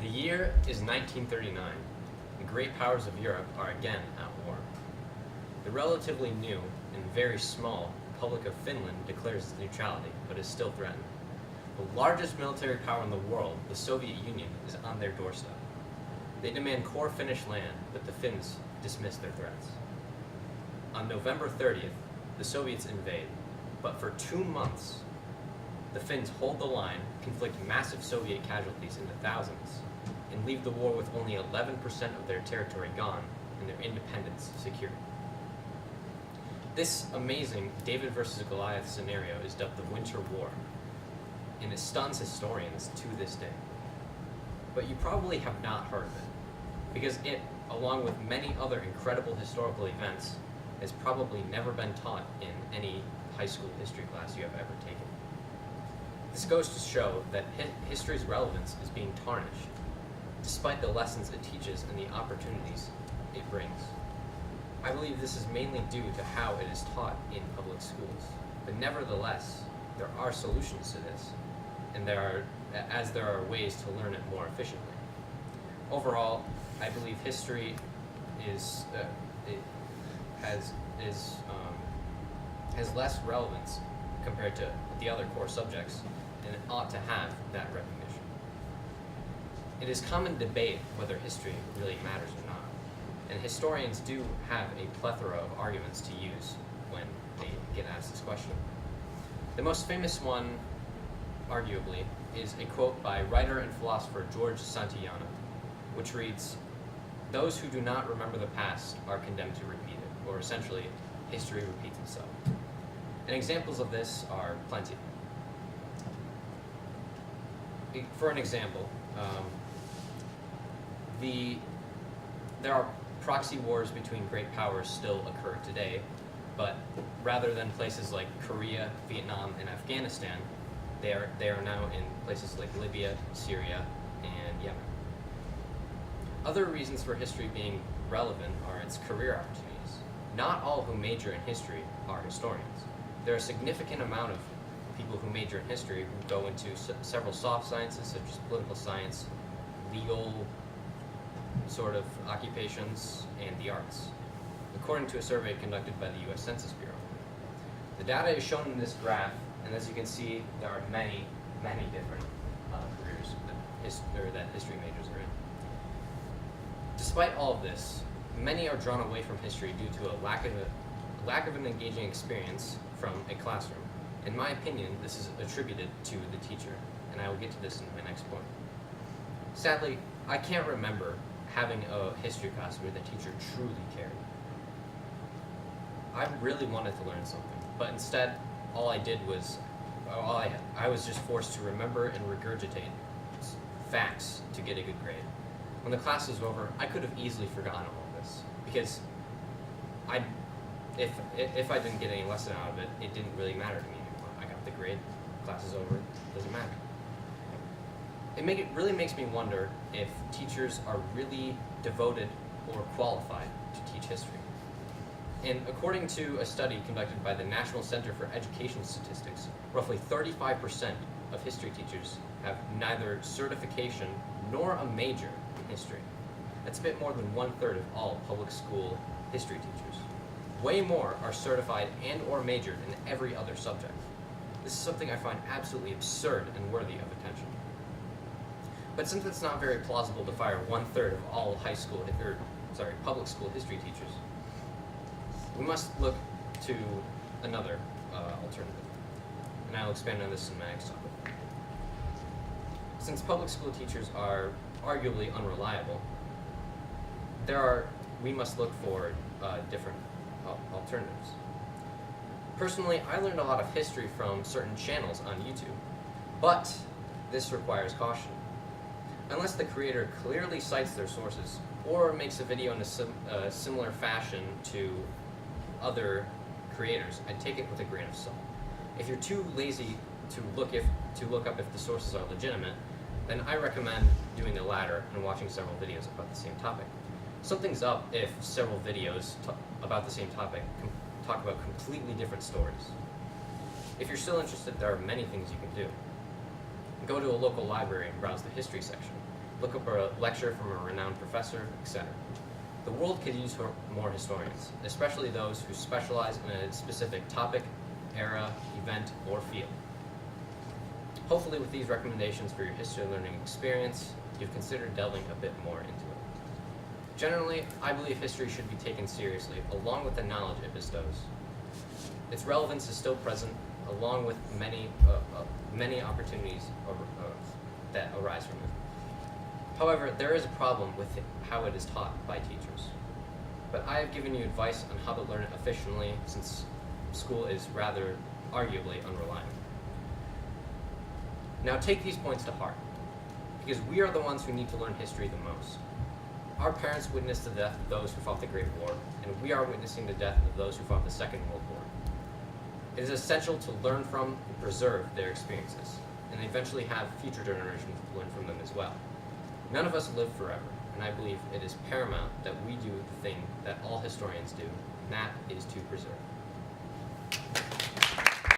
The year is 1939. The great powers of Europe are again at war. The relatively new and very small Republic of Finland declares its neutrality, but is still threatened. The largest military power in the world, the Soviet Union, is on their doorstep. They demand core Finnish land, but the Finns dismiss their threats. On November 30th, the Soviets invade, but for 2 months, the Finns hold the line, inflict massive Soviet casualties in the thousands, and leave the war with only 11% of their territory gone and their independence secured. This amazing David versus Goliath scenario is dubbed the Winter War, and it stuns historians to this day. But you probably have not heard of it, because it, along with many other incredible historical events, has probably never been taught in any high school history class you have ever taken. This goes to show that history's relevance is being tarnished, despite the lessons it teaches and the opportunities it brings. I believe this is mainly due to how it is taught in public schools, but nevertheless, there are solutions to this, and there are ways to learn it more efficiently. Overall, I believe history has less relevance compared to the other core subjects, and it ought to have that recognition. It is common debate whether history really matters or not, and historians do have a plethora of arguments to use when they get asked this question. The most famous one, arguably, is a quote by writer and philosopher George Santayana, which reads, "Those who do not remember the past are condemned to repeat it," or essentially, history repeats itself. And examples of this are plenty. For an example, there are proxy wars between great powers still occur today, but rather than places like Korea, Vietnam, and Afghanistan, they are now in places like Libya, Syria, and Yemen. Other reasons for history being relevant are its career opportunities. Not all who major in history are historians. There are a significant amount of people who major in history who go into several soft sciences, such as political science, legal sort of occupations, and the arts, according to a survey conducted by the U.S. Census Bureau. The data is shown in this graph, and as you can see, there are many different careers that history majors are in. Despite all of this, many are drawn away from history due to a lack of an engaging experience from a classroom. In my opinion, this is attributed to the teacher, and I will get to this in my next point. Sadly, I can't remember having a history class where the teacher truly cared. I really wanted to learn something, but instead, all I did was, I was just forced to remember and regurgitate facts to get a good grade. When the class was over, I could have easily forgotten all of this, because if I didn't get any lesson out of it, it didn't really matter to me anymore. I got the grade, class is over, doesn't matter. It really makes me wonder if teachers are really devoted or qualified to teach history. And according to a study conducted by the National Center for Education Statistics, roughly 35% of history teachers have neither certification nor a major in history. That's a bit more than 1/3 of all public school history teachers. Way more are certified and or majored in every other subject. This is something I find absolutely absurd and worthy of attention. But since it's not very plausible to fire 1/3 of all public school history teachers, we must look to another alternative. And I'll expand on this in my next topic. Since public school teachers are arguably unreliable, we must look for different alternatives. Personally, I learned a lot of history from certain channels on YouTube, but this requires caution. Unless the creator clearly cites their sources or makes a video in a similar fashion to other creators, I'd take it with a grain of salt. If you're too lazy to look up if the sources are legitimate, then I recommend doing the latter and watching several videos about the same topic. Something's up if several videos about the same topic talk about completely different stories. If you're still interested, there are many things you can do. Go to a local library and browse the history section. look up a lecture from a renowned professor, etc. The world could use more historians, especially those who specialize in a specific topic, era, event, or field. Hopefully with these recommendations for your history learning experience, you've considered delving a bit more into it. Generally, I believe history should be taken seriously, along with the knowledge it bestows. Its relevance is still present, along with many opportunities that arise from it. However, there is a problem with how it is taught by teachers. But I have given you advice on how to learn it efficiently, since school is rather arguably unreliable. Now take these points to heart, because we are the ones who need to learn history the most. Our parents witnessed the death of those who fought the Great War, and we are witnessing the death of those who fought the Second World War. It is essential to learn from and preserve their experiences, and eventually have future generations learn from them as well. None of us live forever, and I believe it is paramount that we do the thing that all historians do, and that is to preserve.